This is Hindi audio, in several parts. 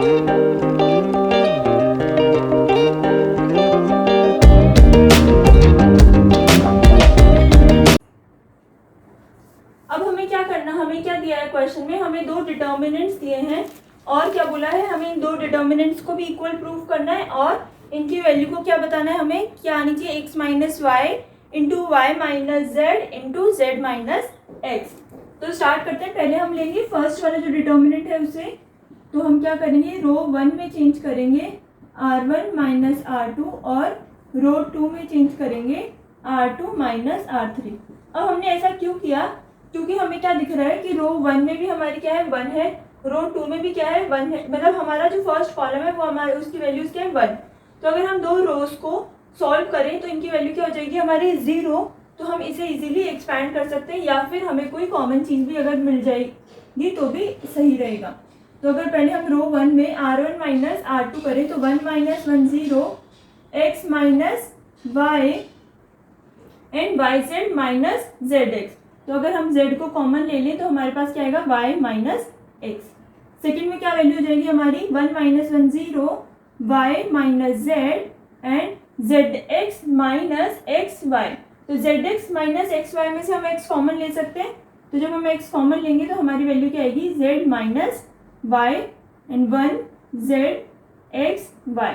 अब हमें क्या करना, हमें क्या दिया है क्वेश्चन में, हमें दो डिटर्मिनेंट्स दिए हैं और क्या बोला है, हमें इन दो डिटर्मिनेंट्स को भी इक्वल प्रूफ करना है और इनकी वैल्यू को क्या बताना है, हमें क्या आनी चाहिए, x minus y into y minus z into z minus x. तो स्टार्ट करते हैं। पहले हम लेंगे फर्स्ट वाला जो डिटर्मिनेंट है उसे, तो हम क्या करेंगे, रो 1 में चेंज करेंगे r1 माइनस r2 और रो 2 में चेंज करेंगे r2 माइनस r3। अब हमने ऐसा क्यों किया, क्योंकि हमें क्या दिख रहा है कि रो 1 में भी हमारी क्या है 1 है, रो 2 में भी क्या है 1 है, मतलब हमारा जो फर्स्ट कॉलम है वो हमारे उसकी वैल्यूज क्या है 1। तो अगर हम दो रोज को सॉल्व करें तो इनकी वैल्यू क्या हो जाएगी हमारी 0। तो हम इसे इजीली एक्सपैंड कर सकते हैं या फिर हमें कोई कॉमन चीज भी अगर मिल जाएगी तो भी सही रहेगा। तो अगर पहले हम रो 1 में r1 माइनस r2 करें तो 1 minus 1 0 x minus y and y Z minus z x. तो अगर हम z को कॉमन ले लें तो हमारे पास क्या आएगा y माइनस एक्स। सेकेंड में क्या वैल्यू हो जाएगी हमारी 1 minus 1 0 Y minus Z and Z X minus X Y. तो Z X minus X Y में से हम x कॉमन ले सकते हैं, तो जब हम x कॉमन लेंगे तो हमारी वैल्यू क्या आएगी z minus y and 1 z x y.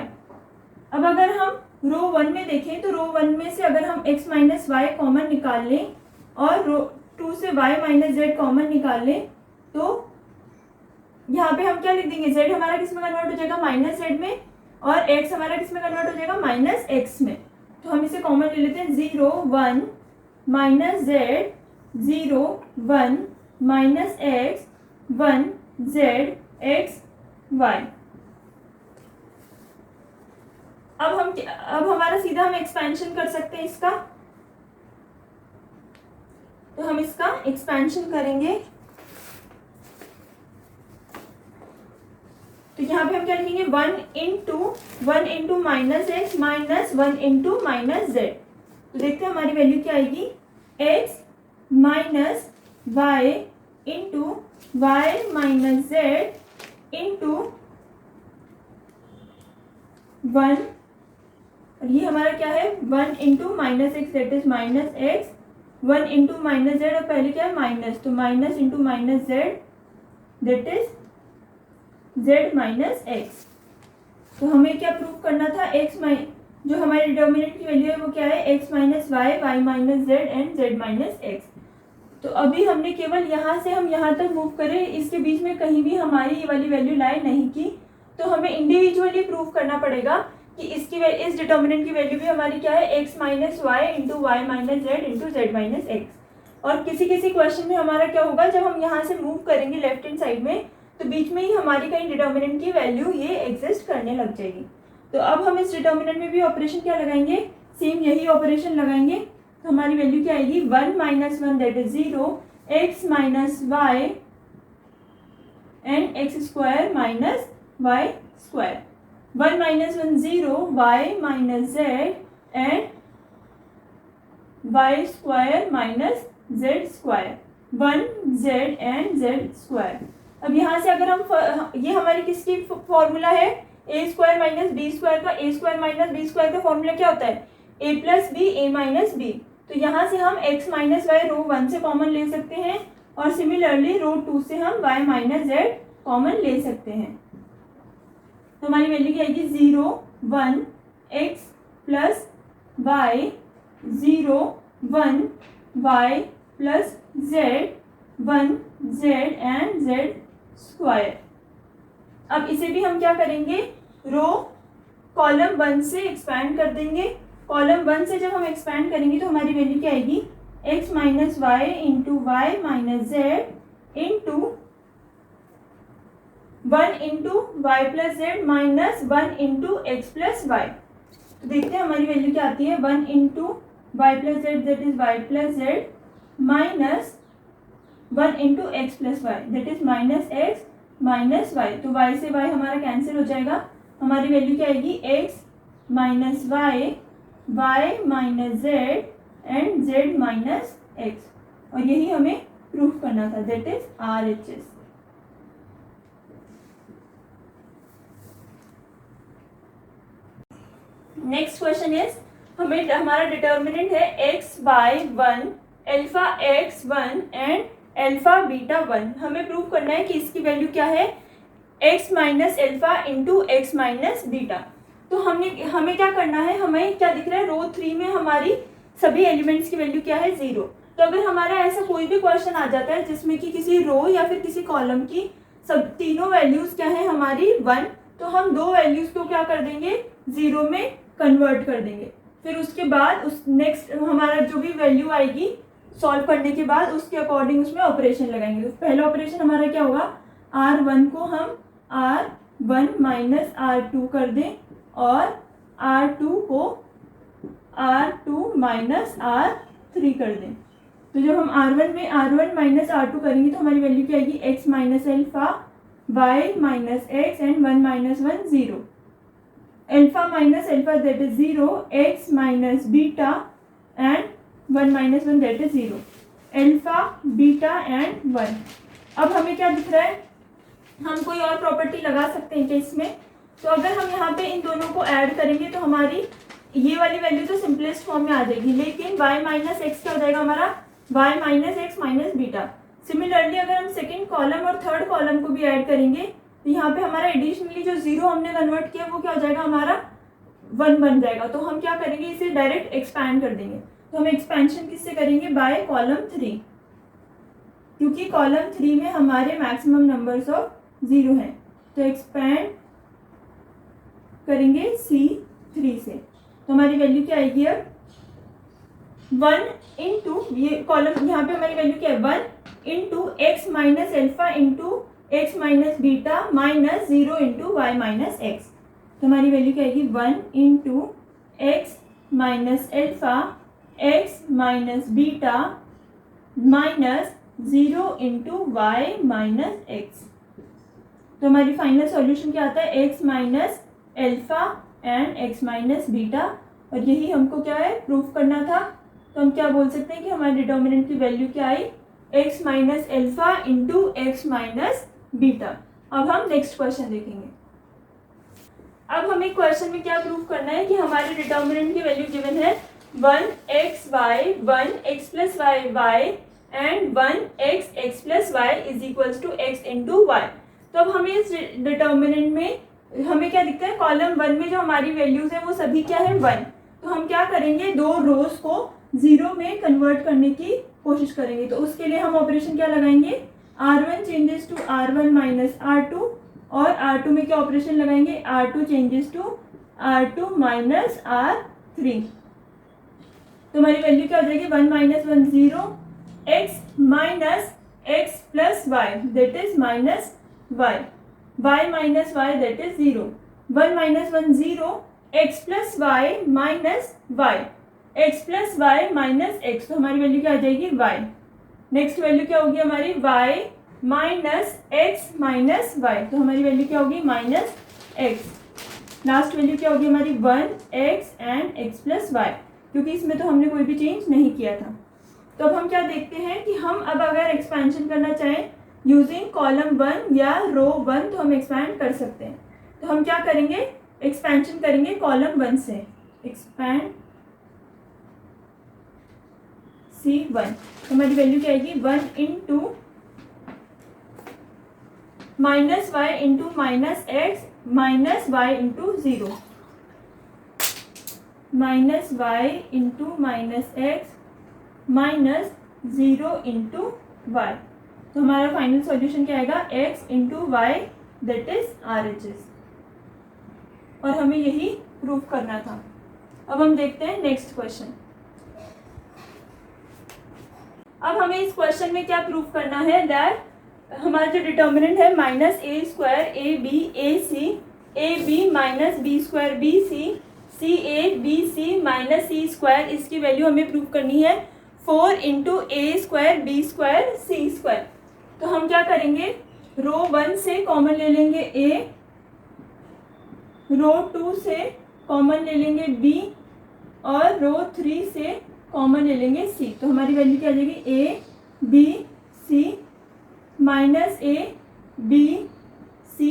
अब अगर हम रो 1 में देखें तो रो 1 में से अगर हम x माइनस वाई कॉमन निकाल लें और रो 2 से y माइनस जेड कॉमन निकाल लें तो यहाँ पे हम क्या लिख देंगे, z हमारा किस में कन्वर्ट हो जाएगा माइनस जेड में और x हमारा किस में कन्वर्ट हो जाएगा माइनस एक्स में। तो हम इसे कॉमन ले लेते हैं 0 1 minus z 0 1 minus x 1 z x y. अब हमारा सीधा हम एक्सपेंशन कर सकते हैं इसका, तो हम इसका एक्सपेंशन करेंगे। तो यहाँ पे हम क्या लिखेंगे 1 into minus x minus 1 into minus z. तो देखते हैं हमारी वैल्यू क्या आएगी, x minus y into y minus z into 1 और ये हमारा क्या है 1 into minus x that is minus x 1 into minus z और पहले क्या है माइनस, तो minus into minus z that is z minus x. तो हमें क्या प्रूव करना था, एक्स जो हमारे डिटर्मिनेंट की वैल्यू है वो क्या है x minus y y minus Z and z minus x. तो अभी हमने केवल यहाँ से हम यहाँ तक मूव करें, इसके बीच में कहीं भी हमारी ये वाली वैल्यू लाई नहीं की, तो हमें इंडिविजुअली प्रूव करना पड़ेगा कि इस डिटर्मिनेंट की वैल्यू भी हमारी क्या है x minus y into y minus z into z minus x. और किसी किसी क्वेश्चन में हमारा क्या होगा, जब हम यहाँ से मूव करेंगे लेफ्ट हैंड साइड में तो बीच में ही हमारी कहीं डिटर्मिनेंट की वैल्यू ये एग्जिस्ट करने लग जाएगी। तो अब हम इस डिटर्मिनेंट में भी ऑपरेशन क्या लगाएंगे, सेम यही ऑपरेशन लगाएंगे। तो हमारी वैल्यू क्या आएगी 1 minus 1 that is 0 x minus y and x square minus y square 1 minus 1 0 Y minus Z and y square minus z square 1 z and z square. अब यहाँ से अगर हम ये हमारी किसकी फॉर्मूला है ए स्क्वायर माइनस बी स्क्वायर का, ए स्क्वायर माइनस बी स्क्वायर का फॉर्मूला क्या होता है A plus B A minus b. तो यहाँ से हम x माइनस वाई रो 1 से कॉमन ले सकते हैं और सिमिलरली रो 2 से हम y माइनस जेड कॉमन ले सकते हैं। तो हमारी वैल्यू क्या आएगी 0 1 x plus y 0 1 y plus z 1 z and z square. अब इसे भी हम क्या करेंगे, रो कॉलम 1 से एक्सपैंड कर देंगे। कॉलम 1 से जब हम एक्सपैंड करेंगे तो हमारी वैल्यू क्या आएगी x minus y into y minus z into 1 into y plus z minus 1 into x plus y. तो देखते हैं हमारी वैल्यू क्या आती है 1 into y plus z that is y plus z minus 1 into x plus y that is minus x minus y. तो y से y हमारा कैंसिल हो जाएगा, हमारी वैल्यू क्या आएगी x minus y y minus Z and z minus x. और यही हमें प्रूफ करना था that is RHS। Next question is हमें हमारा डिटर्मिनेंट है x by one, alpha x one and alpha beta one. हमें प्रूव करना है कि इसकी वैल्यू क्या है, x minus alpha into x minus beta. तो हमें क्या करना है, हमें क्या दिख रहा है, रो 3 में हमारी सभी एलिमेंट्स की वैल्यू क्या है, 0। तो अगर हमारा ऐसा कोई भी क्वेश्चन आ जाता है जिसमें कि किसी रो या फिर किसी कॉलम की सब तीनों वैल्यूज क्या है हमारी 1, तो हम दो वैल्यूज को क्या कर देंगे, 0 में कन्वर्ट कर देंगे। फिर उसके बाद उस नेक्स्ट हमारा जो भी वैल्यू आएगी सॉल्व करने के बाद उसके अकॉर्डिंग उसमें ऑपरेशन लगाएंगे। तो पहला ऑपरेशन हमारा क्या होगा, R1 को हम R1 माइनस R2 कर दें और R2 को R2 माइनस R3 कर दें। तो जब हम R1 माइनस R2 करेंगे तो हमारी वैल्यू क्या आएगी, x minus alpha, y minus x and 1 minus 1 0। Alpha minus alpha that is 0, x minus beta and 1 minus 1 that is 0। Alpha beta and 1। अब हमें क्या दिख रहा है, हम कोई और प्रॉपर्टी लगा सकते हैं क्या इसमें। तो अगर हम यहाँ पे इन दोनों को ऐड करेंगे तो हमारी ये वाली वैल्यू तो सिंपलेस्ट फॉर्म में आ जाएगी, लेकिन y माइनस एक्स क्या हो जाएगा हमारा, y minus x minus beta. Similarly अगर हम सेकेंड कॉलम और थर्ड कॉलम को भी ऐड करेंगे तो यहाँ पे हमारा एडिशनली जो 0 हमने कन्वर्ट किया वो क्या हो जाएगा हमारा 1 बन जाएगा। तो हम क्या करेंगे, इसे डायरेक्ट एक्सपैंड कर देंगे। तो हम एक्सपेंशन किससे करेंगे, बाय कॉलम 3, क्योंकि कॉलम 3 में हमारे मैक्सिमम नंबर्स ऑफ 0 हैं। तो एक्सपैंड करेंगे C3 से, तो हमारी वैल्यू क्या आएगी अब 1 इंटू, ये कॉलम यहाँ पे हमारी वैल्यू क्या है 1 into x minus alpha into x minus beta minus 0 into y minus x. तो हमारी वैल्यू क्या आएगी 1 into x minus alpha x minus beta minus 0 into y minus x. तो हमारी फाइनल सॉल्यूशन क्या आता है, x minus alpha and x minus beta, और यही हमको क्या है प्रूफ करना था। तो हम क्या बोल सकते हैं कि हमारे डिटर्मिनेंट की वैल्यू क्या आई, X minus alpha into x minus beta. अब हम नेक्स्ट क्वेश्चन देखेंगे। अब हमें क्वेश्चन में क्या प्रूफ करना है कि हमारे डिटर्मिनेंट की वैल्यू गिवन है 1xy 1x plus y and 1x plus y is equals to x into y. तो अब हमें इस डिटर्मिनेंट में हमें क्या दिखता है, कॉलम 1 में जो हमारी वैल्यूज है वो सभी क्या है 1। तो हम क्या करेंगे, दो रोज को 0 में कन्वर्ट करने की कोशिश करेंगे। तो उसके लिए हम ऑपरेशन क्या लगाएंगे, R1 changes to R1 minus R2, और R2 में क्या ऑपरेशन लगाएंगे, R2 changes to R2 minus R3। तो हमारी वैल्यू क्या हो जाएगी 1 minus 1 0, x minus x plus y that is minus y, y minus y that is 0, 1 minus 1 0, x plus y minus y, x plus y minus x. तो हमारी वैल्यू क्या आ जाएगी y। नेक्स्ट वैल्यू क्या होगी हमारी y minus x minus y, तो हमारी वैल्यू क्या होगी माइनस एक्स। लास्ट वैल्यू क्या होगी हमारी 1x and x plus Y, क्योंकि इसमें तो हमने कोई भी चेंज नहीं किया था। तो अब हम क्या देखते हैं कि हम अब अगर एक्सपेंशन करना चाहें यूजिंग कॉलम 1 या रो 1 तो हम एक्सपैंड कर सकते हैं। तो हम क्या करेंगे, एक्सपेंशन करेंगे कॉलम 1 से, एक्सपैंड C1। तो हमारी वैल्यू क्या आएगी 1 into minus y into minus x minus y into 0, minus y into minus x minus 0 into y. तो हमारा फाइनल सॉल्यूशन क्या आएगा, x into y that is RHS, और हमें यही प्रूफ करना था। अब हम देखते हैं नेक्स्ट क्वेश्चन। अब हमें इस क्वेश्चन में क्या प्रूफ करना है, दैट हमारा जो डिटर्मिनेंट है minus a square a b a c, a b minus b square b c, c a b c minus c square, इसकी वैल्यू हमें प्रूफ करनी है 4 into a square B square C square. तो हम क्या करेंगे, रो 1 से कॉमन ले लेंगे a, रो 2 से कॉमन ले लेंगे b, और रो 3 से कॉमन ले लेंगे c। तो हमारी वैल्यू क्या आ जाएगी a b c minus a b c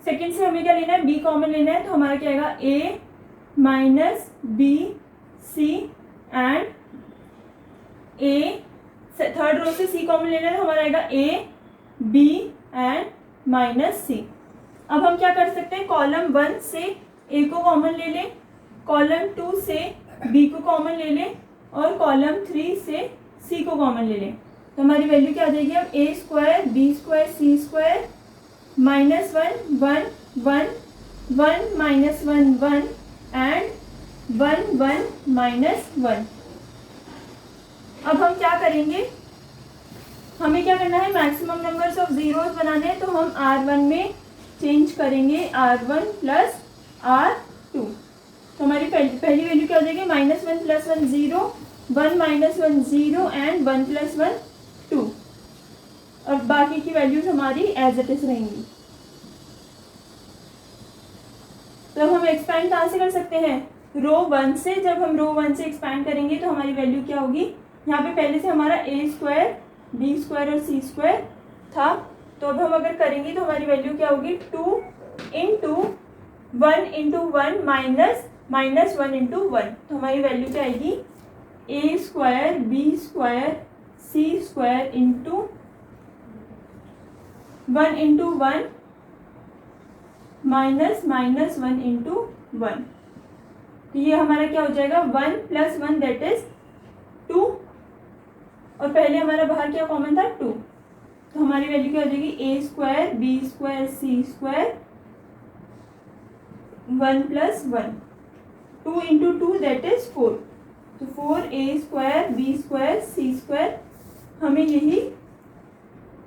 second से हमें क्या लेना है, बी कॉमन लेना है, तो हमारा क्या आएगा A minus B C and A, third row से सी कॉमन लेना है तो हमारा आएगा ए बी एंड माइनस सी। अब हम क्या कर सकते हैं, कॉलम 1 से ए को कॉमन ले लें, कॉलम 2 से बी को कॉमन ले लें और कॉलम 3 से सी को कॉमन ले लें। तो हमारी वैल्यू क्या आ जाएगी, अब A square B square C square minus 1 1 1 1 minus 1 1 and 1 1 minus 1। अब हम क्या करेंगे, हमें क्या करना है, मैक्सिमम नंबर्स ऑफ जीरोस बनाने हैं, तो हम R1 में चेंज करेंगे R1 प्लस R2। तो हमारी पहली वैल्यू क्या हो जाएगी, -1 + 1 0 1 - 1 0 एंड 1 + 1 2। और बाकी की वैल्यूज हमारी एज इट इज रहेंगी। तो हम एक्सपैंड कहाँ से कर सकते हैं, रो 1 से। जब हम रो 1 से एक्सपैंड करेंगे तो हमारी वैल्यू क्या होगी, यहाँ पे पहले से हमारा ए स्क्वायर बी स्क्वायर और सी स्क्वायर था, तो अब हम अगर करेंगे तो हमारी वैल्यू क्या होगी, 2 इंटू 1 इंटू 1 माइनस -1 इंटू 1। तो हमारी वैल्यू क्या आएगी, A square B square C square into 1 into 1 minus -1 into 1। तो ये हमारा क्या हो जाएगा, 1 + 1 दैट इज 2, और पहले हमारा बाहर क्या कॉमन था 2। तो हमारी वैल्यू क्या हो जाएगी, A square B square C square 1 + 1 2 into 2 that is 4। तो 4 A square B square C square, हमें यही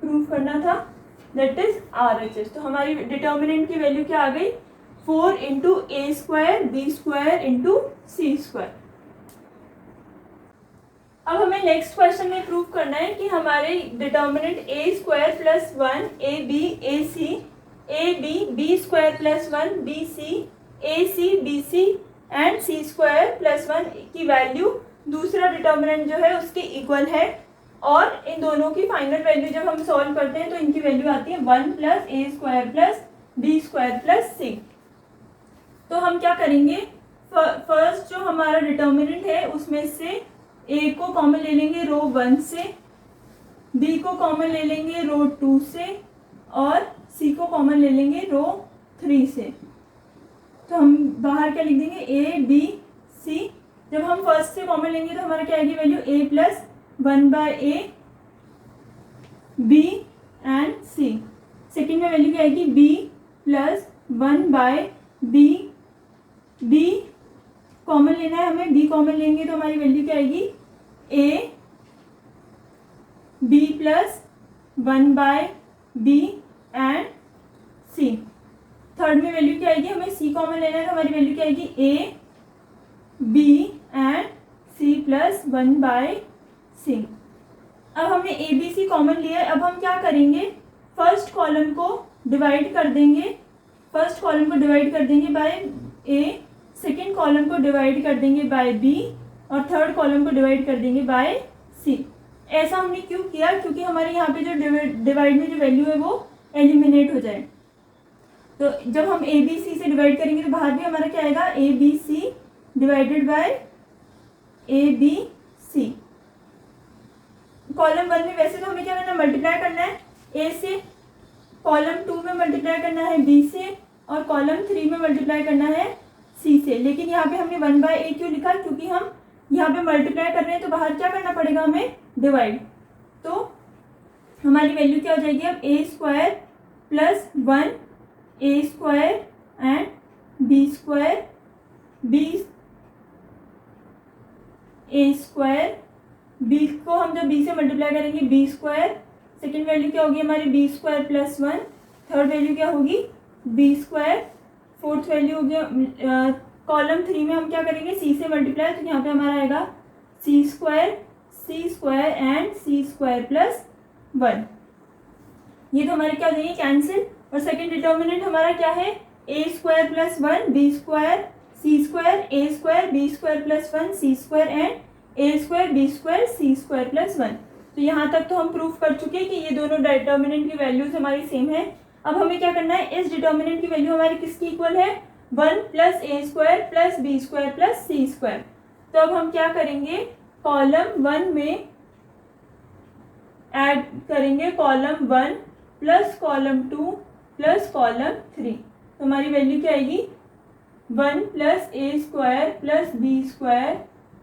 प्रूव करना था, दैट इज RHS। तो हमारी डिटर्मिनेंट की वैल्यू क्या आ गई, 4 into a square B square into C square. अब हमें नेक्स्ट क्वेश्चन में प्रूव करना है कि हमारे determinant a square plus 1 a b a c a b b square plus 1 b c a c b C and c square plus 1 की वैल्यू दूसरा डिटर्मिनेंट जो है उसके इक्वल है, और इन दोनों की फाइनल वैल्यू जब हम सॉल्व करते हैं तो इनकी वैल्यू आती है 1 + A square plus B square plus C. तो हम क्या करेंगे, फर्स्ट जो हमारा डिटर्मिनेंट है उसमें से ए को कॉमन ले लेंगे रो 1 से, बी को कॉमन ले लेंगे रो 2 से और सी को कॉमन ले लेंगे रो 3 से। तो हम बाहर क्या लिख देंगे, ए बी सी। जब हम फर्स्ट से कॉमन लेंगे तो हमारा क्या आएगी value, a + 1/a b and c. Second में वैल्यू क्या आएगी, b + 1/b b कॉमन लेना है हमें, b कॉमन लेंगे तो हमारी वैल्यू क्या आएगी, a b + 1/b and c। Third में वैल्यू क्या आएगी, हमें c कॉमन लेना है तो हमारी वैल्यू क्या आएगी, a b and c + 1/c। अब हमने ए बी सी कॉमन लिया है, अब हम क्या करेंगे, फर्स्ट कॉलम को डिवाइड कर देंगे, फर्स्ट कॉलम को डिवाइड कर देंगे बाय ए, सेकेंड कॉलम को डिवाइड कर देंगे बाय बी और थर्ड कॉलम को डिवाइड कर देंगे बाय सी। ऐसा हमने क्यों किया, क्योंकि हमारे यहाँ पे जो डिवाइड में जो वैल्यू है वो एलिमिनेट हो जाए। तो जब हम ए बी सी से डिवाइड करेंगे तो बाहर भी हमारा क्या आएगा, ए b c divided by a b c. Column 1 में वैसे तो हमें क्या करना है, मल्टीप्लाई करना है ए से, कॉलम 2 में मल्टीप्लाई करना है बी से और कॉलम 3 में मल्टीप्लाई करना है सी से। लेकिन यहाँ पे हमने 1/a क्यों लिखा, क्योंकि हम यहाँ पे मल्टीप्लाई कर रहे हैं तो बाहर क्या करना पड़ेगा हमें, डिवाइड। तो हमारी वैल्यू क्या हो जाएगी, अब a square plus 1 a square and b square b a square b को हम जब b से मल्टीप्लाई करेंगे b स्क्वायर, सेकेंड वैल्यू क्या होगी हमारी b square plus 1, third value क्या होगी b स्क्वायर, फोर्थ वैल्यू होगी कॉलम 3 में हम क्या करेंगे c से मल्टीप्लाई, तो यहाँ पे हमारा आएगा c square and c square plus 1। ये तो हमारे क्या हो जाएंगे कैंसिल, और सेकेंड डिटर्मिनेंट हमारा क्या है, a square plus 1 b square c square a square b square plus 1 c square and a square b square c square plus 1। तो यहाँ तक तो हम प्रूफ कर चुके हैं कि ये दोनों डिटर्मिनेंट की वैल्यूज हमारी सेम है। अब हमें क्या करना है, इस डिटर्मिनेंट की वैल्यू हमारी किसकी इक्वल है, 1 प्लस ए square plus B square plus सी स्क्वायर। तो अब हम क्या करेंगे, कॉलम 1 में ऐड करेंगे column 1 plus column 2 plus column 3। तो हमारी वैल्यू क्या आएगी, 1 प्लस ए square plus B square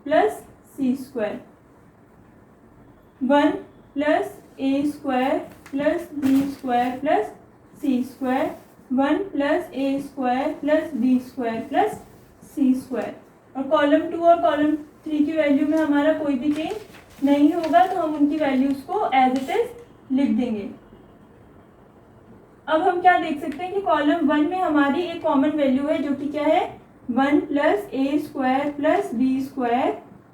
plus सी स्क्वायर, 1 प्लस ए square plus B square plus सी स्क्वायर, 1 प्लस ए square plus B square plus सी स्क्वायर। और कॉलम 2 और कॉलम 3 की वैल्यू में हमारा कोई भी चेंज नहीं होगा, तो हम उनकी वैल्यूज को एज इट इज लिख देंगे। अब हम क्या देख सकते हैं कि कॉलम 1 में हमारी एक कॉमन वैल्यू है जो कि क्या है, 1 प्लस ए square plus B square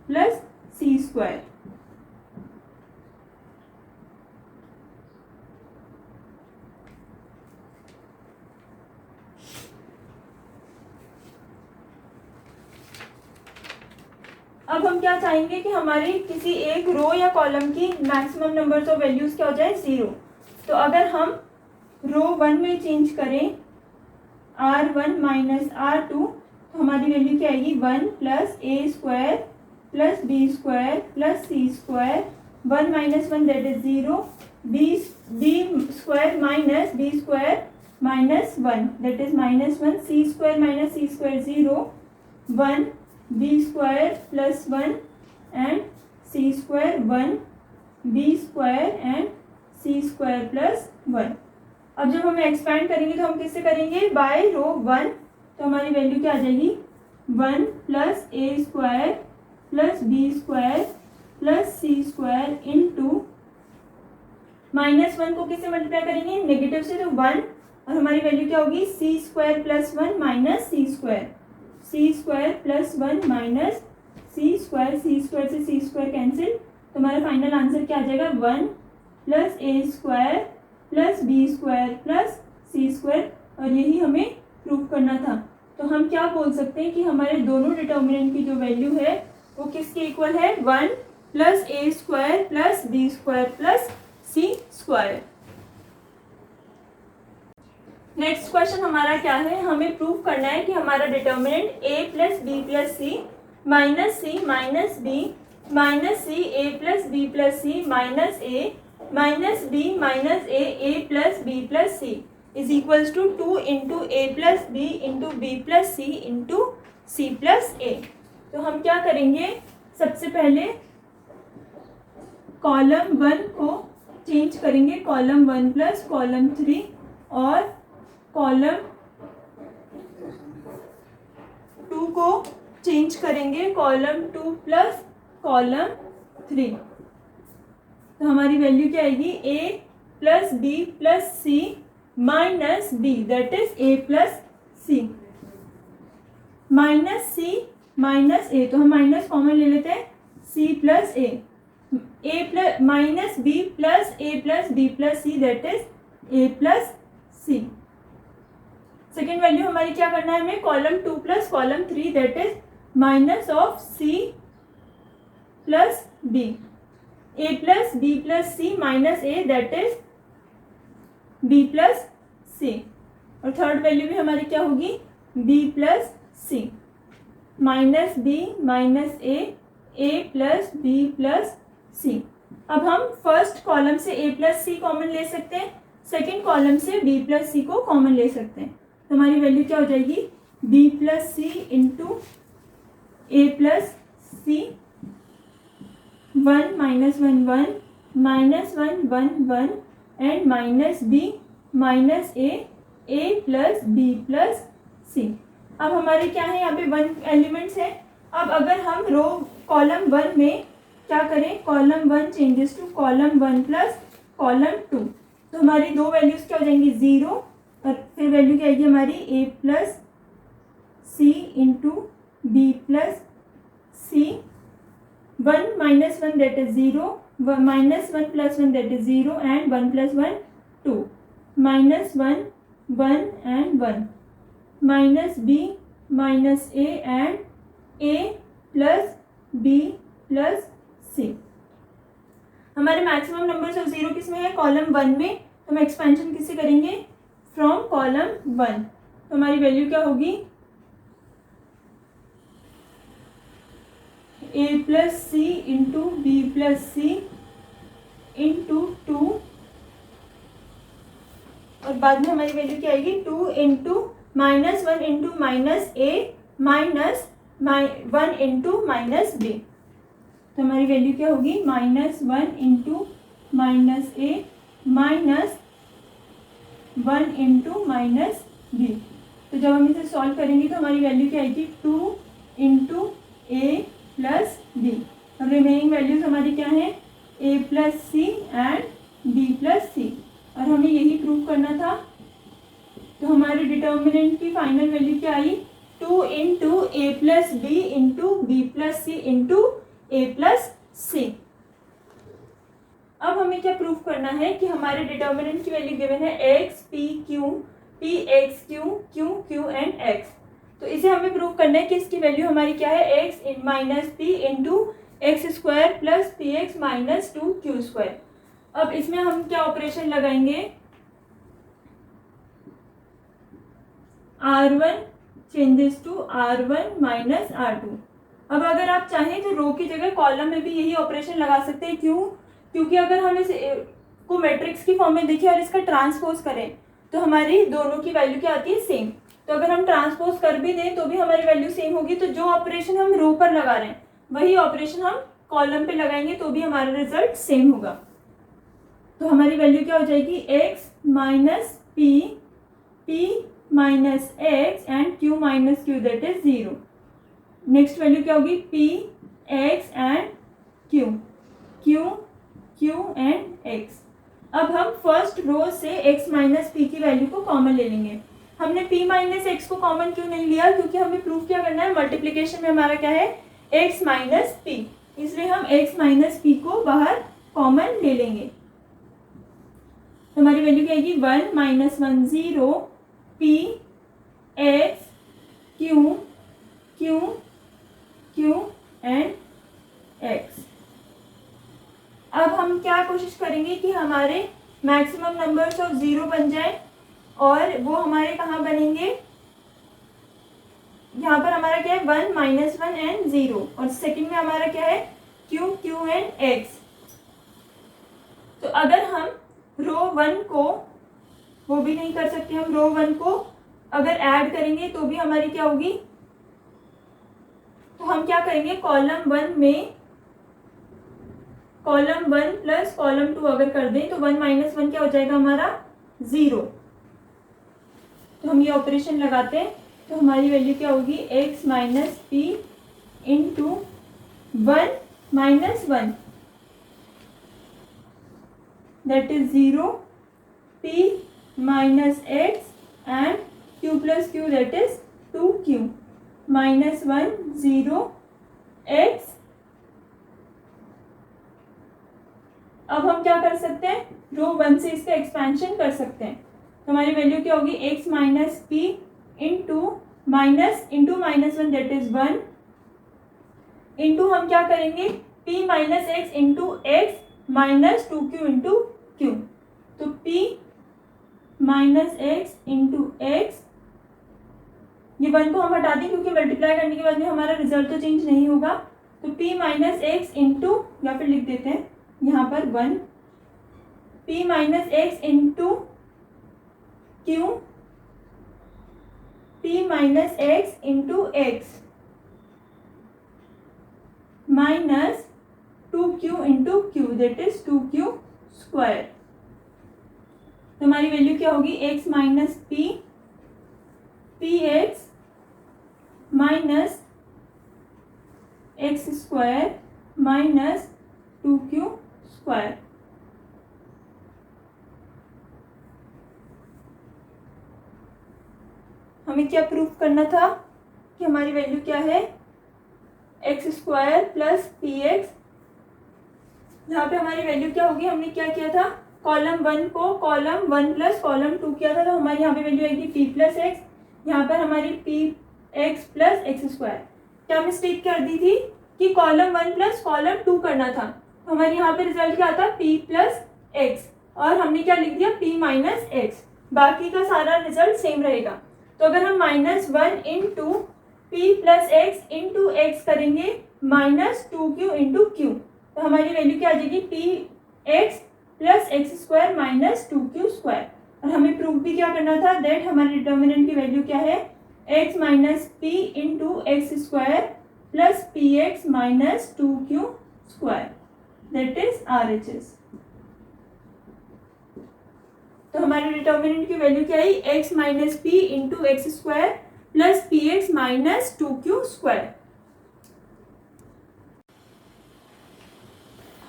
plus सी स्क्वायर। अब हम क्या चाहेंगे कि हमारी किसी एक रो या कॉलम की मैक्सिमम नंबर्स ऑफ वैल्यूज क्या हो जाए, 0। तो अगर हम रो 1 में चेंज करें r1 माइनस r2, तो हमारी वैल्यू क्या आएगी, 1 plus A square plus B square plus C square, 1 minus 1 that is 0, b square minus b square minus 1 that is -1, c square minus c square 0, 1 b square plus 1 and c square 1, b square and c square plus 1। अब जब हम एक्सपेंड करेंगे तो हम किससे करेंगे, बाय रो 1। तो हमारी वैल्यू क्या आ जाएगी, 1 प्लस ए square plus B square plus सी स्क्वायर इंटू -1 को किससे मल्टीप्लाई करेंगे, नेगेटिव से, तो 1, और हमारी वैल्यू क्या होगी, सी square plus 1 minus c square, सी square plus 1 minus c square से सी स्क्वायर कैंसिल। तो हमारा फाइनल आंसर क्या आ जाएगा, 1 प्लस ए square plus B square plus सी स्क्वायर। और यही हमें प्रूव करना था। तो हम क्या बोल सकते हैं कि हमारे दोनों डिटर्मिनेंट की जो वैल्यू है वो किसके इक्वल है, 1 प्लस ए square plus B square plus सी स्क्वायर। नेक्स्ट क्वेश्चन हमारा क्या है, हमें प्रूव करना है कि हमारा determinant a plus B plus C minus C minus B minus C A plus B plus C minus A minus B minus A plus B plus C is equals to 2 into A plus B into B plus C into C plus A. तो हम क्या करेंगे, सबसे पहले कॉलम 1 को चेंज करेंगे कॉलम 1 प्लस कॉलम 3 और कॉलम 2 को चेंज करेंगे कॉलम 2 प्लस कॉलम 3। तो हमारी वैल्यू क्या आएगी, a plus B plus C minus B that is a plus C minus C minus A, तो हम माइनस कॉमन ले लेते हैं, c plus A plus minus B plus B plus C that is a plus C. Second value हमारी क्या करना है, हमें column 2 plus column 3 that is minus of c plus b, a plus B plus C minus A that is b plus C. और थर्ड वैल्यू भी हमारी क्या होगी, b plus C minus B minus A plus B plus C. अब हम फर्स्ट कॉलम से a प्लस सी कॉमन ले सकते हैं, सेकेंड कॉलम से b प्लस सी को कॉमन ले सकते हैं। तो हमारी वैल्यू क्या हो जाएगी, b plus C into A plus C, 1 minus 1 1 minus 1 1 1 and minus B minus A plus B plus C. अब हमारे क्या है, यहाँ पे 1 एलिमेंट्स है। अब अगर हम रो कॉलम 1 में क्या करें, column 1 changes to column 1 plus column 2, तो हमारी दो वैल्यूज क्या हो जाएंगी, 0 और फिर वैल्यू क्या आएगी हमारी a plus C into B plus C, 1 minus 1 that is 0, minus 1 plus 1 that is 0 and 1 plus 1 2, minus 1 1 and 1 minus B minus A and a plus B plus C. हमारे मैक्सिमम नंबर्स ऑफ 0 किस में है, कॉलम 1 में। तो हम एक्सपेंशन किससे करेंगे, फ्रॉम कॉलम 1। तो हमारी वैल्यू क्या होगी, a plus C into B plus C into 2, और बाद में हमारी वैल्यू क्या आएगी 2 इंटू -1 इंटू माइनस ए माइनस 1 इंटू माइनस बी। तो हमारी वैल्यू क्या होगी -1 इंटू माइनस ए माइनस 1 इंटू माइनस बी। तो जब हम इसे सॉल्व करेंगे तो हमारी वैल्यू क्या आएगी 2 इंटू ए प्लस बी। और रिमेनिंग वैल्यूज हमारी क्या है A plus C and B plus C, और हमें यही प्रूव करना था। तो हमारे डिटर्मिनेंट की फाइनल वैल्यू क्या आई 2 into A plus B into B plus C into A plus C. अब हमें क्या प्रूफ करना है कि हमारे डिटर्मिनेंट की वैल्यू गिवन है x P Q P x Q Q Q and x. तो इसे हमें प्रूफ करना है कि इसकी वैल्यू हमारी क्या है x minus p into x square plus p x minus 2 Q square. अब इसमें हम क्या ऑपरेशन लगाएंगे, R1 changes to R1 minus R2। अब अगर आप चाहें तो रो की जगह कॉलम में भी यही ऑपरेशन लगा सकते हैं। क्यों, क्योंकि अगर हम इस को मैट्रिक्स की फॉर्म में देखें और इसका ट्रांसपोज करें तो हमारी दोनों की वैल्यू क्या आती है सेम। तो अगर हम ट्रांसपोज कर भी दें तो भी हमारी वैल्यू सेम होगी। तो जो ऑपरेशन हम रो पर लगा रहे हैं वही ऑपरेशन हम कॉलम पे लगाएंगे तो भी हमारा रिजल्ट सेम होगा। तो हमारी वैल्यू क्या हो जाएगी x minus P P minus x and Q minus Q that is 0। Next value क्या होगी P x and Q Q Q and x. अब हम फर्स्ट रो से x माइनस पी की वैल्यू को कॉमन ले लेंगे। हमने p माइनस एक्स को कॉमन क्यों नहीं लिया, क्योंकि हमें प्रूफ क्या करना है मल्टीप्लिकेशन में हमारा क्या है x माइनस पी, इसलिए हम x माइनस पी को बाहर कॉमन ले लेंगे। तो हमारी वैल्यू क्या आएगी 1 minus 1 0 p x q q q and x। अब हम क्या कोशिश करेंगे कि हमारे मैक्सिमम नंबर्स ऑफ 0 बन जाए, और वो हमारे कहाँ बनेंगे, यहाँ पर हमारा क्या है 1 माइनस 1 एंड 0, और सेकंड में हमारा क्या है q q एंड x। तो अगर हम रो 1 को, वो भी नहीं कर सकते हम, रो 1 को अगर ऐड करेंगे तो भी हमारी क्या होगी, तो हम क्या करेंगे कॉलम 1 में कॉलम 1 प्लस कॉलम 2 अगर कर दें तो 1 माइनस 1 क्या हो जाएगा हमारा 0। तो हम ये ऑपरेशन लगाते हैं तो हमारी वैल्यू क्या होगी x minus p into 1 minus 1 that is 0 p minus x and q plus q that is 2q minus 1 0 x। अब हम क्या कर सकते हैं रो 1 से इसका एक्सपेंशन कर सकते हैं। तो हमारी वैल्यू क्या होगी x minus p into minus into minus 1 that is 1 into हम क्या करेंगे p minus x into x minus 2q into Q. तो p minus x into x, ये 1 को हम हटा दें क्योंकि मल्टीप्लाई करने के बाद में हमारा रिजल्ट तो चेंज नहीं होगा। तो p माइनस एक्स इंटू, या फिर लिख देते हैं यहाँ पर 1 p minus x into Q p minus x into x minus 2q into Q that is 2q square. तो हमारी वैल्यू क्या होगी x minus P P x minus X square minus 2q square. हमें क्या प्रूफ करना था कि हमारी वैल्यू क्या है x square plus p x. यहाँ पे हमारी वैल्यू क्या होगी, हमने क्या किया था कॉलम 1 को कॉलम 1 प्लस कॉलम 2 किया था, तो हमारी यहाँ पे वैल्यू आएगी पी प्लस एक्स, यहाँ पर हमारी P x plus x square. क्या मिस्टेक कर दी थी कि कॉलम 1 प्लस कॉलम 2 करना था, हमारे यहाँ पे रिजल्ट क्या आता p प्लस एक्स, और हमने क्या लिख दिया p माइनस एक्स। बाकी का सारा रिजल्ट सेम रहेगा। तो अगर हम -1 into P plus x into x करेंगे -2q इंटू क्यू, तो हमारी वैल्यू क्या आ जाएगी, P x plus x square -2q square. और हमें प्रूव भी क्या करना था, दैट हमारे डिटर्मिनेंट की वैल्यू क्या है, x minus p into x square plus p x -2q square, that is RHS। तो हमारे डिटर्मिनेंट की वैल्यू क्या है, x minus p into x square plus p x -2q square.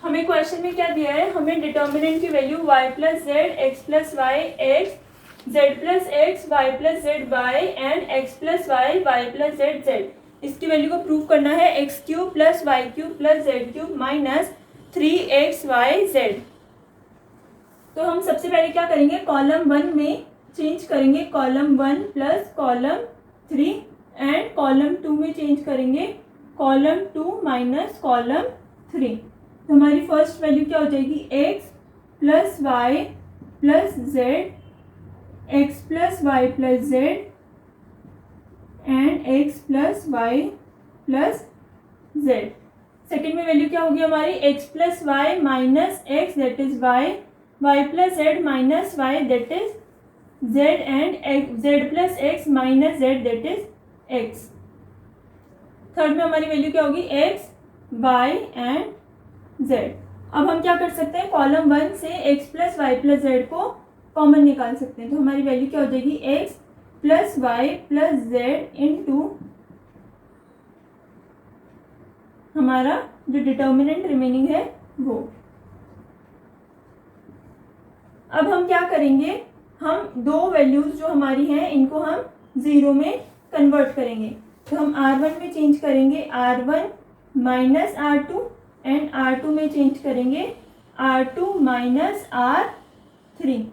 हमें क्वेश्चन में क्या दिया है, हमें डिटर्मिनेंट की value y plus z x plus y x Z plus x y plus z y and x plus y y plus z z, इसकी वैल्यू को प्रूव करना है x cube plus y cube plus z cube -3xyz। तो हम सबसे पहले क्या करेंगे, कॉलम 1 में चेंज करेंगे column 1 plus column 3 and column 2 में चेंज करेंगे कॉलम 2 माइनस कॉलम 3। तो हमारी फर्स्ट वैल्यू क्या हो जाएगी, x plus y plus z x plus y plus z and x plus y plus z. Second में वैल्यू क्या होगी हमारी, x plus y minus x that is y, y plus z minus y that is z and z plus x minus z that is x. Third में हमारी वैल्यू क्या होगी, x वाई एंड जेड। अब हम क्या कर सकते हैं, कॉलम 1 से x plus y plus z को कॉमन निकाल सकते हैं। तो हमारी वैल्यू क्या हो जाएगी, x plus y plus z into हमारा जो डिटर्मिनेंट रिमेनिंग है वो। अब हम क्या करेंगे, हम दो वैल्यूज जो हमारी हैं इनको हम 0 में कन्वर्ट करेंगे। तो हम R1 में चेंज करेंगे R1 minus R2 and R2 में चेंज करेंगे R2 माइनस R3।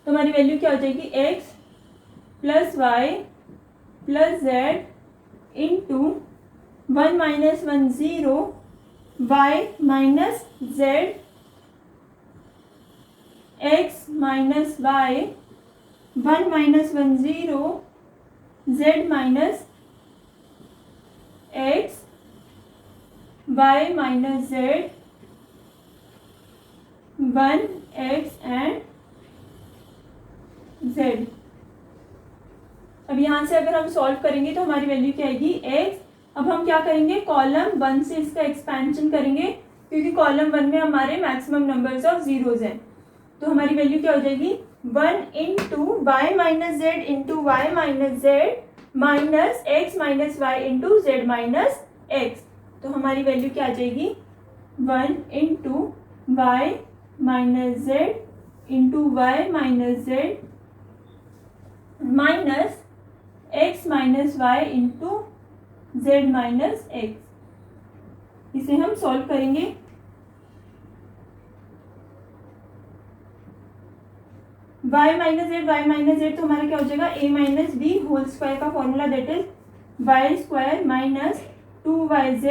तो हमारी वैल्यू क्या हो जाएगी, x plus y plus z into 1 minus 1 0 Y minus z x minus y 1 minus 1 0 z minus x y minus z 1x and z। अब यहाँ से अगर हम सॉल्व करेंगे तो हमारी वैल्यू क्या आएगी, x। अब हम क्या करेंगे, कॉलम 1 से इसका एक्सपेंशन करेंगे क्योंकि कॉलम 1 में हमारे मैक्सिमम नंबर्स ऑफ जीरोज हैं। तो हमारी वैल्यू क्या हो जाएगी, 1 into y minus z into y minus z minus x minus y into z minus x. तो हमारी वैल्यू क्या आ जाएगी, 1 into y minus z into y minus z minus x minus y into z minus x. इसे हम सॉल्व करेंगे। y माइनस जेड तो हमारा क्या हो जाएगा, a minus B whole square का formula that is Y square minus 2yz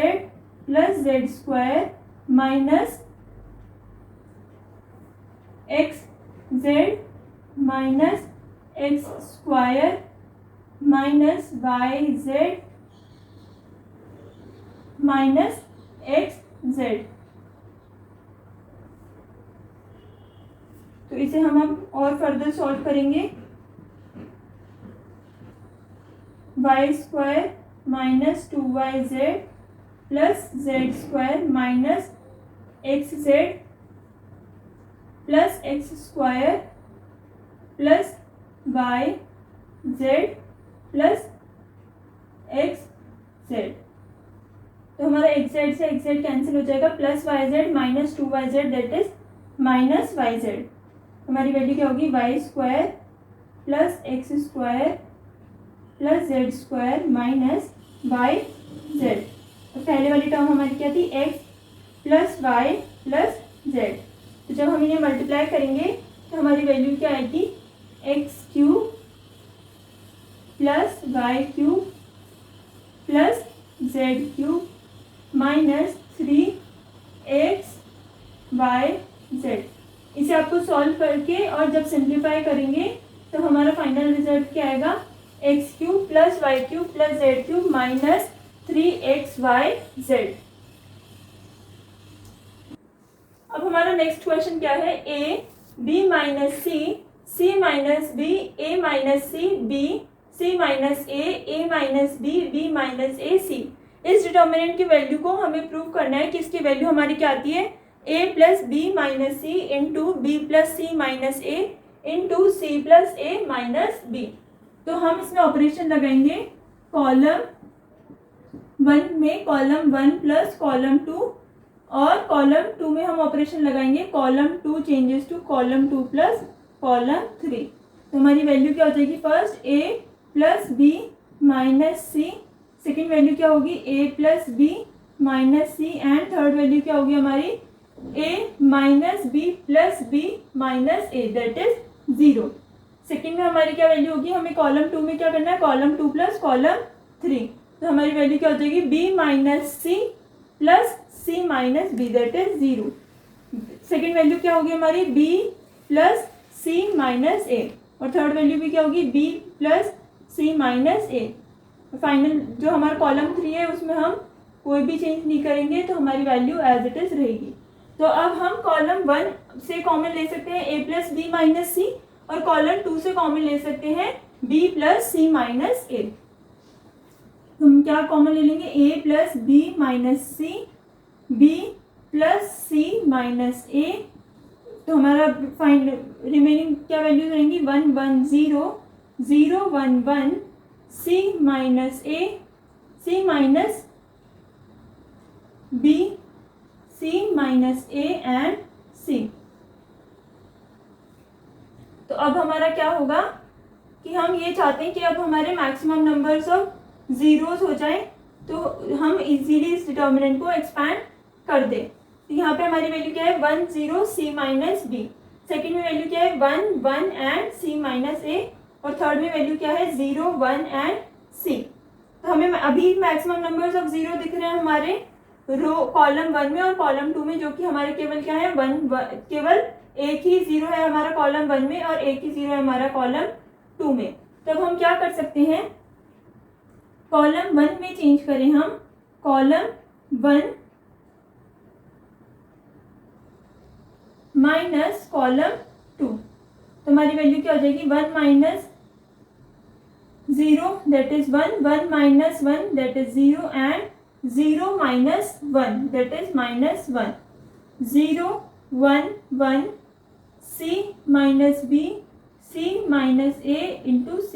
plus Z square minus X Z minus X square minus Y Z minus X Z. तो इसे हम अब और फर्दर सॉल्व करेंगे। Y square minus 2yz plus Z square minus X Z plus x square plus Y Z plus X Z. तो हमारा एक्स जेड से एक्स जेड कैंसिल हो जाएगा, plus Y Z minus 2yz that is minus Y z. हमारी वैल्यू क्या होगी, y square plus x square plus Z square minus Y z. तो पहले वाली टर्म हमारी क्या थी, x plus y plus z. तो जब हम इन्हें मल्टीप्लाई करेंगे तो हमारी वैल्यू क्या आएगी, x cube plus y cube plus z cube minus 3x y z. इसे आपको सॉल्व करके और जब सिंप्लीफाई करेंगे तो हमारा फाइनल रिजल्ट क्या आएगा, x³ + y³ + z³ minus 3xyz। अब हमारा नेक्स्ट क्वेश्चन क्या है, a b - c c - b a - c b c - a - b b - a c। इस डिटर्मिनेंट की वैल्यू को हमें प्रूव करना है कि इसकी वैल्यू हमारी क्या आती है, a + b - c into b + c - a into c + a - b। तो हम इसमें ऑपरेशन लगाएंगे कॉलम 1 में कॉलम 1 प्लस कॉलम 2 और कॉलम 2 में हम ऑपरेशन लगाएंगे column 2 changes to column 2 plus column 3। तो हमारी वैल्यू क्या हो जाएगी, first a + b - c, second value क्या होगी a + b - c and third value क्या होगी हमारी a - b + b - a that is 0। Second में हमारी क्या वैल्यू होगी, हमें कॉलम 2 में क्या करना है, कॉलम 2 प्लस कॉलम 3। तो हमारी वैल्यू क्या हो जाएगी b - c + c - b that is 0। Second value क्या होगी हमारी b + c - a और थर्ड वैल्यू भी क्या होगी b + c - a। फाइनल जो हमारा कॉलम 3 है उसमें हम कोई भी चेंज नहीं करेंगे तो हमारी वैल्यू एज इट इज रहेगी। तो अब हम कॉलम 1 से कॉमन ले सकते हैं a + b - c और कॉलम 2 से कॉमन ले सकते हैं b + c - a। हम क्या कॉमन ले लेंगे, a + b - c b + c - a। तो हमारा फाइनल रिमेनिंग क्या वैल्यूज रहेंगी, 1 1 0 0 1 1 c - a c - b c - a and c। तो अब हमारा क्या होगा कि हम ये चाहते हैं कि अब हमारे मैक्सिमम नंबर्स ऑफ जीरोस हो जाए तो हम इजीली इस डिटर्मिनेंट को एक्सपैंड कर दें। तो यहाँ पे हमारी वैल्यू क्या है, 1 0 c - b। सेकेंड में वैल्यू क्या है 1 1 एंड c - a और थर्ड में वैल्यू क्या है 0 1 एंड c। तो हमें अभी मैक्सिमम नंबर्स ऑफ जीरो दिख रहे हैं हमारे रो कॉलम 1 में और कॉलम 2 में, जो कि हमारे केवल क्या है केवल एक ही जीरो है हमारा कॉलम 1 में और एक ही जीरो है हमारा कॉलम 2 में। तब हम क्या कर सकते हैं, कॉलम 1 में चेंज करें हम कॉलम 1 माइनस कॉलम 2। तो हमारी वैल्यू क्या हो जाएगी 1 - 0 that is 1 1 - 1 that is 0 and 0 - 1 that is -1 0 1 1 c - b c - a into c।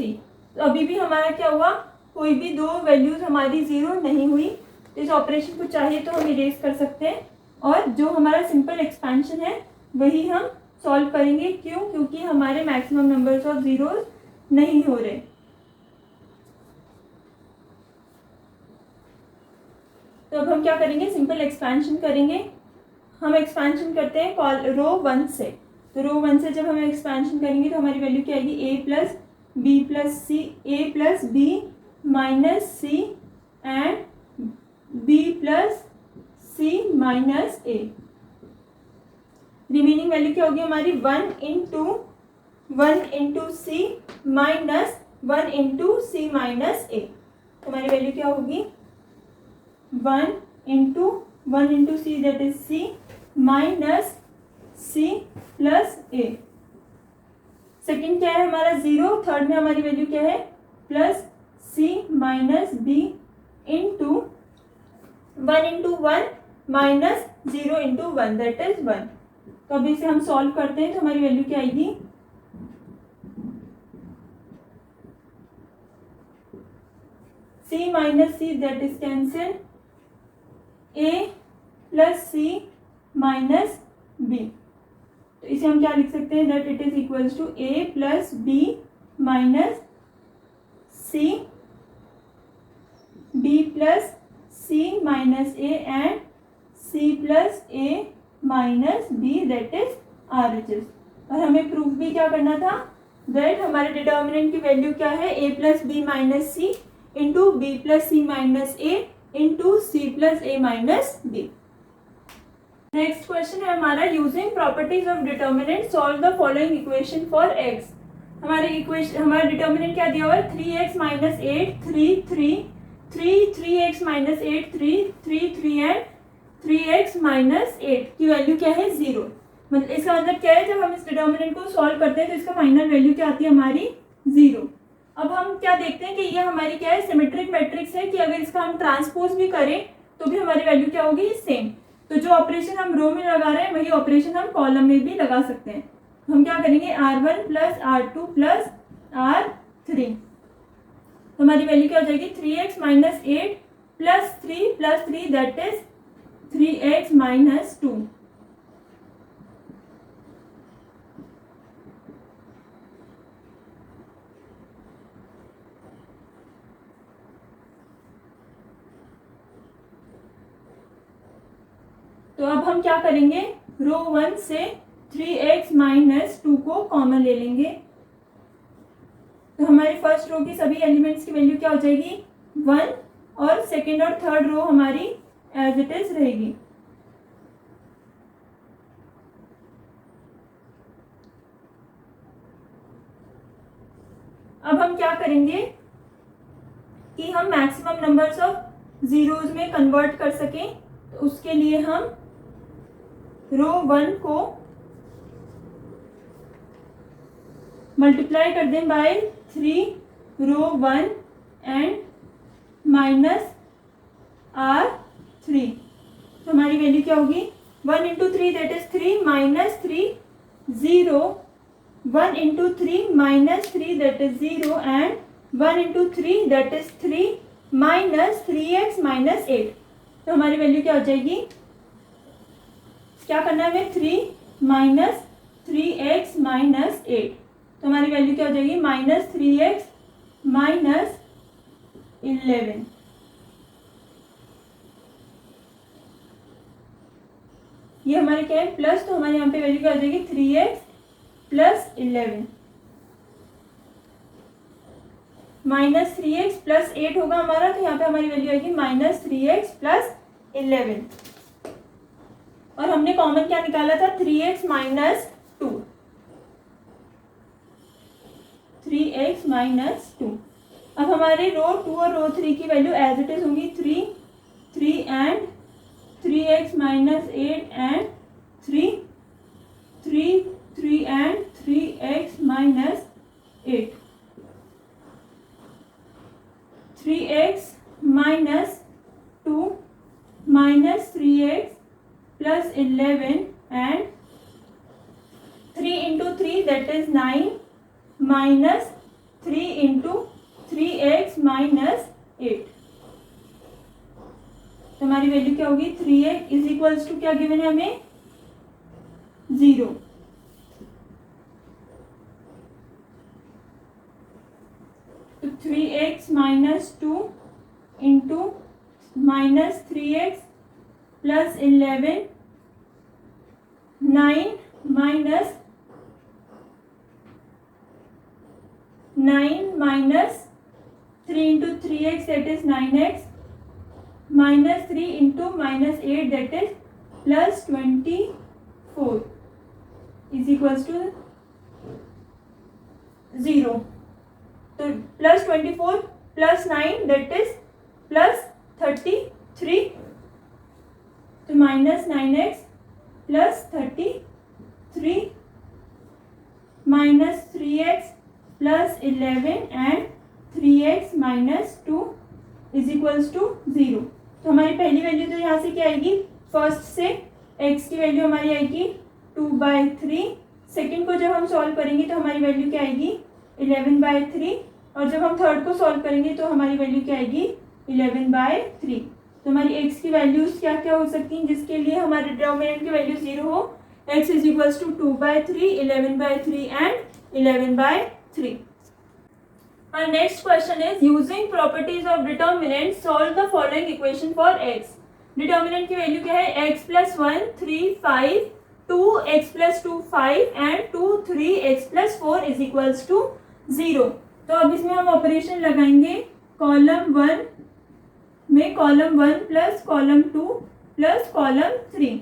तो अभी भी हमारा क्या हुआ, कोई भी दो वैल्यूज हमारी जीरो नहीं हुई। इस ऑपरेशन को चाहिए तो हम इरेज कर सकते हैं और जो हमारा सिंपल एक्सपेंशन है वही हम सॉल्व करेंगे। क्यों, क्योंकि हमारे मैक्सिमम नंबर्स ऑफ जीरोस नहीं हो रहे। तो अब हम क्या करेंगे, सिंपल एक्सपेंशन करेंगे। हम एक्सपेंशन करते हैं रो 1 से। तो रो 1 से जब हम एक्सपेंशन करेंगे तो हमारी वैल्यू क्या आएगी, a + b + c a + b - c and b + c - a। Remaining value क्या होगी हमारी 1 × c माइनस 1 × c - a। तो हमारी वैल्यू क्या होगी 1 × c that is c minus c plus a। Second क्या है हमारा 0, थर्ड में हमारी वैल्यू क्या है plus c minus b into 1 × 1 minus 0 × 1 that is 1। तो अब इसे हम सॉल्व करते हैं तो हमारी वैल्यू क्या आएगी, c minus c that is cancel, a plus c minus b। तो इसे हम क्या लिख सकते हैं, that it is equals to a plus b minus c b plus c minus a and c plus a minus b that is RHS। और हमें प्रूफ भी क्या करना था, दैट हमारे डिटर्मिनेंट की वैल्यू क्या है a plus b minus c into b plus c minus a into c plus a minus b। Next question है हमारा using properties of determinant solve the following equation for x. हमारा डिटर्मिनेंट क्या दिया हुआ है 3x minus 8 3 3 3 3x minus 8 3 3 3 and 3x minus 8 की वैल्यू क्या है 0। मतलब इसका मतलब क्या है, जब हम इस डिटर्मिनेंट को सॉल्व करते हैं तो इसका फाइनल वैल्यू क्या आती है हमारी 0। अब हम क्या देखते हैं कि ये हमारी क्या है सिमेट्रिक मैट्रिक्स है कि अगर इसका हम ट्रांसपोज भी करें तो भी हमारी वैल्यू क्या होगी सेम। तो जो ऑपरेशन हम रो में लगा रहे हैं वही ऑपरेशन हम कॉलम में भी लगा सकते हैं। हम क्या करेंगे R1 plus R2 plus R3, तो हमारी वैल्यू क्या हो जाएगी 3x minus 8 plus 3 that is 3x minus 2। तो अब हम क्या करेंगे, रो 1 से 3x माइनस 2 को कॉमन ले लेंगे। तो हमारे फर्स्ट रो की सभी एलिमेंट्स की वैल्यू क्या हो जाएगी 1 और सेकेंड और थर्ड रो हमारी एज इट इज रहेगी। अब हम क्या करेंगे कि हम मैक्सिमम नंबर्स ऑफ जीरोज में कन्वर्ट कर सकें, तो उसके लिए हम रो 1 को मल्टीप्लाई कर दें bye 3 row 1 and minus R3। तो हमारी वैल्यू क्या होगी 1 into 3 that is 3 minus 3 0, 1 into 3 minus 3 that is 0 and 1 into 3 that is 3 minus 3x minus 8। तो हमारी वैल्यू क्या हो जाएगी, क्या करना है हमें 3 माइनस 3x माइनस 8। तो हमारी वैल्यू क्या हो जाएगी माइनस 3x माइनस 11। ये हमारे क्या है प्लस, तो हमारे यहाँ पे वैल्यू क्या हो जाएगी 3x plus 11 minus 3x plus 8 होगा हमारा। तो यहाँ पे हमारी वैल्यू आएगी माइनस 3x प्लस 11 और हमने कॉमन क्या निकाला था 3x माइनस 2, 3x माइनस 2। अब हमारे रो 2 और रो 3 की वैल्यू एज इट इज होंगी 3 and 3x minus 8 and 3 and 3x minus 8, 3x minus 2 minus 3x plus 11 and 3 into 3 that is 9 minus 3 into 3x minus 8। तो हमारी वैल्यू क्या होगी 3x इज इक्वल्स टू क्या गिवन है हमें 0। तो 3x minus 2 into minus 3x plus 11 9 minus 3 into 3x that is 9x minus 3 into minus 8 that is plus 24 is equals to 0। तो plus 24 plus 9 that is plus 33, तो minus 9x plus 33 minus 3x plus 11 and 3x minus 2 is equals to 0। तो हमारी पहली वैल्यू तो यहाँ से क्या आएगी, फर्स्ट से x की वैल्यू हमारी आएगी 2/3। सेकेंड को जब हम सॉल्व करेंगे तो हमारी वैल्यू क्या आएगी 11/3 और जब हम थर्ड को सॉल्व करेंगे तो हमारी वैल्यू क्या आएगी 11/3। तो हमारी x की वैल्यूज क्या क्या हो सकती हैं जिसके लिए हमारे डिटर्मिनेंट की वैल्यू 0 हो, x is equals to 2/3, 11/3 and 11/3। Our next question is using properties of determinant solve the following equation for x। Determinant की वैल्यू क्या है x plus 1 3 5 2 x plus 2 5 and 2 3 x plus 4 is equals to 0। तो अब इसमें हम ऑपरेशन लगाएंगे कॉलम 1 में column 1 plus column 2 plus column 3।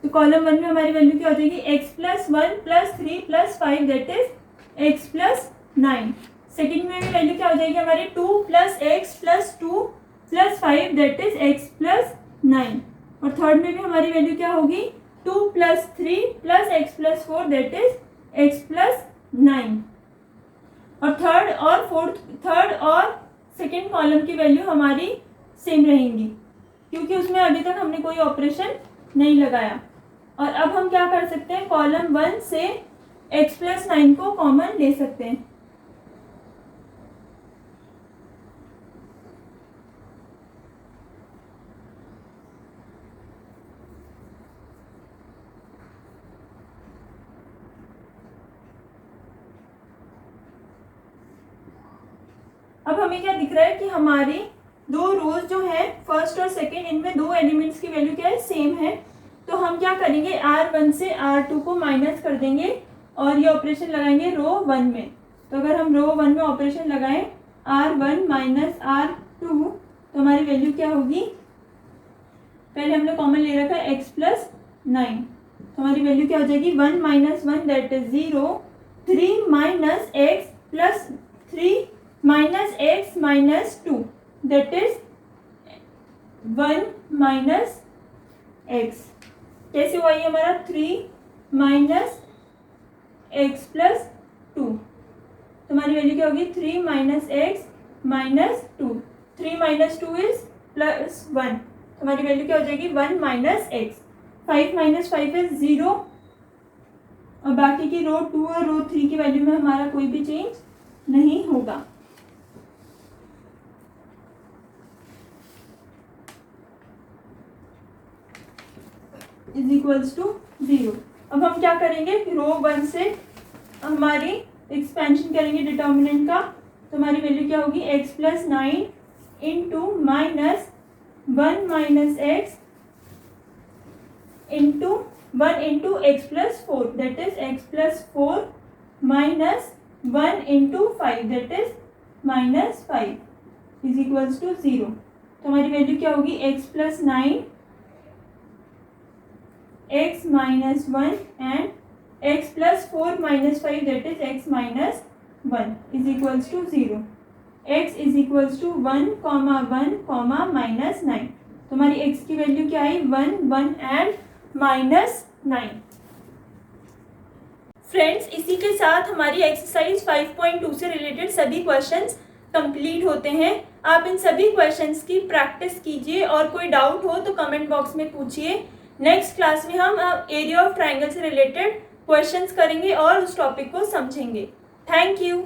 तो कॉलम 1 में हमारी वैल्यू क्या हो जाएगी, x plus 1 plus 3 plus 5 that is x plus 9। Second में भी वैल्यू क्या हो जाएगी हमारी 2 plus x plus 2 plus 5 that is x plus 9। और थर्ड में भी हमारी वैल्यू क्या होगी 2 plus 3 plus x plus 4 that is x plus 9। और थर्ड और सेकेंड कॉलम की वैल्यू हमारी सेम रहेंगी क्योंकि उसमें अभी तक हमने कोई ऑपरेशन नहीं लगाया। और अब हम क्या कर सकते हैं, कॉलम 1 से x प्लस 9 को कॉमन ले सकते हैं। अब हमें क्या दिख रहा है कि हमारी दो रोज जो है फर्स्ट और सेकेंड, इनमें दो एलिमेंट्स की वैल्यू क्या है, सेम है। तो हम क्या करेंगे, R1 से R2 को माइनस कर देंगे और ये ऑपरेशन लगाएंगे रो 1 में। तो अगर हम रो 1 में ऑपरेशन लगाएं R1 माइनस R2 तो हमारी वैल्यू क्या होगी, पहले हमने कॉमन ले रखा है x प्लस 9, तो हमारी वैल्यू क्या हो जाएगी 1 minus 1 that is 0, 3 minus x plus 3 minus x minus 2 that is 1 minus x. कैसे हुआ ये हमारा 3 माइनस एक्स प्लस 2, तो हमारी वैल्यू क्या होगी 3 minus x minus 2, 3 minus 2 is plus 1, तो हमारी वैल्यू क्या हो जाएगी 1 माइनस एक्स। 5 माइनस 5 इज 0 और बाकी की रो 2 और रो 3 की वैल्यू में हमारा कोई भी चेंज नहीं होगा। Is equals to 0। अब हम क्या करेंगे, रो 1 से हमारी एक्सपेंशन करेंगे डिटर्मिनेंट का, तो हमारी वैल्यू क्या होगी x plus 9 into minus 1 minus x into 1 into x plus 4 that is x plus 4 minus 1 into 5 that is minus 5 is equals to 0। तो हमारी वैल्यू क्या होगी x plus 9 x minus 1 and x plus 4 minus 5 that is x minus 1 is equals to 0। x is equals to 1 comma 1 comma minus 9, तो हमारी x की वैल्यू क्या आई 1 1 एंड माइनस 9। फ्रेंड्स, इसी के साथ हमारी एक्सरसाइज 5.2 से रिलेटेड सभी क्वेश्चंस कंप्लीट होते हैं। आप इन सभी क्वेश्चंस की प्रैक्टिस कीजिए और कोई डाउट हो तो कमेंट बॉक्स में पूछिए। नेक्स्ट क्लास में हम एरिया ऑफ ट्राइंगल से रिलेटेड क्वेश्चंस करेंगे और उस टॉपिक को समझेंगे। Thank you.